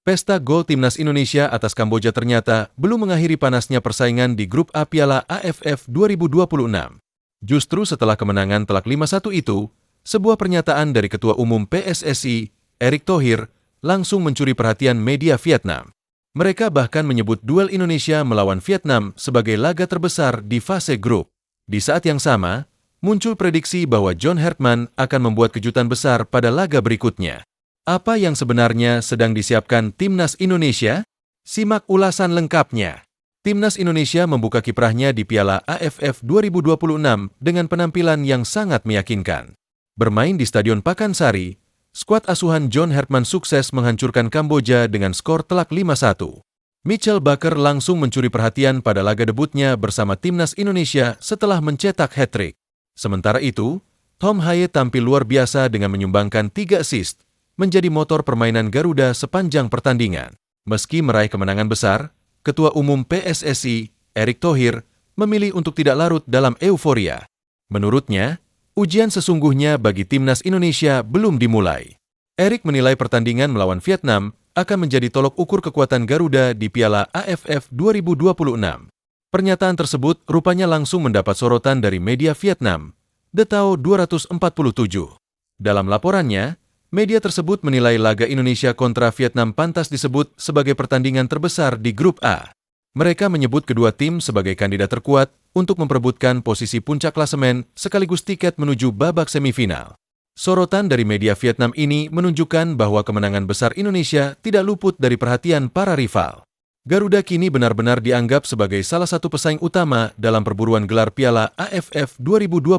Pesta gol timnas Indonesia atas Kamboja ternyata belum mengakhiri panasnya persaingan di grup A Piala AFF 2026. Justru setelah kemenangan telak 5-1 itu, sebuah pernyataan dari Ketua Umum PSSI, Erick Thohir, langsung mencuri perhatian media Vietnam. Mereka bahkan menyebut duel Indonesia melawan Vietnam sebagai laga terbesar di fase grup. Di saat yang sama, muncul prediksi bahwa John Hertman akan membuat kejutan besar pada laga berikutnya. Apa yang sebenarnya sedang disiapkan Timnas Indonesia? Simak ulasan lengkapnya. Timnas Indonesia membuka kiprahnya di Piala AFF 2026 dengan penampilan yang sangat meyakinkan. Bermain di Stadion Pakansari, skuad asuhan John Hertman sukses menghancurkan Kamboja dengan skor telak 5-1. Mitchell Baker langsung mencuri perhatian pada laga debutnya bersama Timnas Indonesia setelah mencetak hat-trick. Sementara itu, Tom Haye tampil luar biasa dengan menyumbangkan 3 assist, menjadi motor permainan Garuda sepanjang pertandingan. Meski meraih kemenangan besar, Ketua Umum PSSI, Erick Thohir, memilih untuk tidak larut dalam euforia. Menurutnya, ujian sesungguhnya bagi Timnas Indonesia belum dimulai. Erick menilai pertandingan melawan Vietnam akan menjadi tolok ukur kekuatan Garuda di Piala AFF 2026. Pernyataan tersebut rupanya langsung mendapat sorotan dari media Vietnam, The Tao 247. Dalam laporannya, media tersebut menilai laga Indonesia kontra Vietnam pantas disebut sebagai pertandingan terbesar di Grup A. Mereka menyebut kedua tim sebagai kandidat terkuat untuk memperebutkan posisi puncak klasemen sekaligus tiket menuju babak semifinal. Sorotan dari media Vietnam ini menunjukkan bahwa kemenangan besar Indonesia tidak luput dari perhatian para rival. Garuda kini benar-benar dianggap sebagai salah satu pesaing utama dalam perburuan gelar Piala AFF 2026.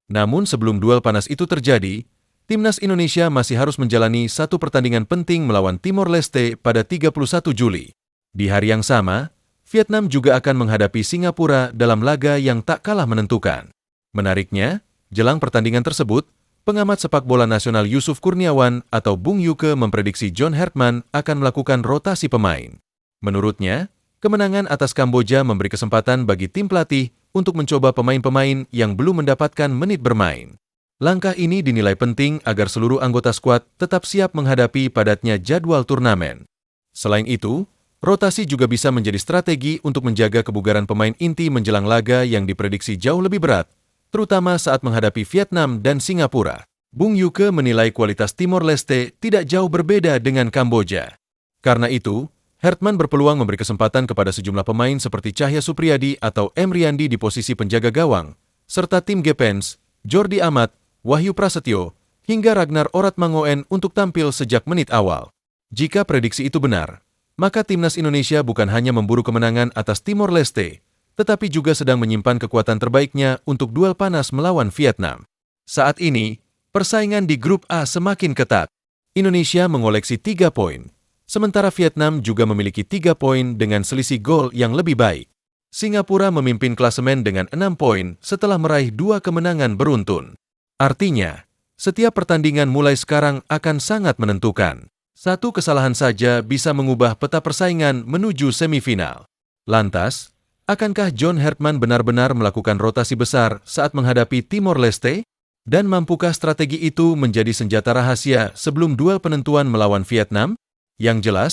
Namun sebelum duel panas itu terjadi, Timnas Indonesia masih harus menjalani satu pertandingan penting melawan Timor Leste pada 31 Juli. Di hari yang sama, Vietnam juga akan menghadapi Singapura dalam laga yang tak kalah menentukan. Menariknya, jelang pertandingan tersebut, pengamat sepak bola nasional Yusuf Kurniawan atau Bung Yuke memprediksi John Hertman akan melakukan rotasi pemain. Menurutnya, kemenangan atas Kamboja memberi kesempatan bagi tim pelatih untuk mencoba pemain-pemain yang belum mendapatkan menit bermain. Langkah ini dinilai penting agar seluruh anggota skuad tetap siap menghadapi padatnya jadwal turnamen. Selain itu, rotasi juga bisa menjadi strategi untuk menjaga kebugaran pemain inti menjelang laga yang diprediksi jauh lebih berat, terutama saat menghadapi Vietnam dan Singapura. Bung Yuke menilai kualitas Timor Leste tidak jauh berbeda dengan Kamboja. Karena itu, Hertman berpeluang memberi kesempatan kepada sejumlah pemain seperti Cahya Supriyadi atau M. Riyandi di posisi penjaga gawang, serta Tim Gepens, Jordi Amat, Wahyu Prasetyo, hingga Ragnar Oratmangoen untuk tampil sejak menit awal. Jika prediksi itu benar, maka Timnas Indonesia bukan hanya memburu kemenangan atas Timor Leste, tetapi juga sedang menyimpan kekuatan terbaiknya untuk duel panas melawan Vietnam. Saat ini, persaingan di Grup A semakin ketat. Indonesia mengoleksi 3 poin, sementara Vietnam juga memiliki 3 poin dengan selisih gol yang lebih baik. Singapura memimpin klasemen dengan 6 poin setelah meraih 2 kemenangan beruntun. Artinya, setiap pertandingan mulai sekarang akan sangat menentukan. Satu kesalahan saja bisa mengubah peta persaingan menuju semifinal. Lantas, akankah John Hertman benar-benar melakukan rotasi besar saat menghadapi Timor Leste? Dan mampukah strategi itu menjadi senjata rahasia sebelum duel penentuan melawan Vietnam? Yang jelas,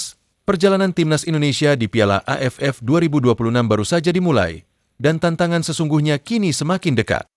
perjalanan Timnas Indonesia di Piala AFF 2026 baru saja dimulai, dan tantangan sesungguhnya kini semakin dekat.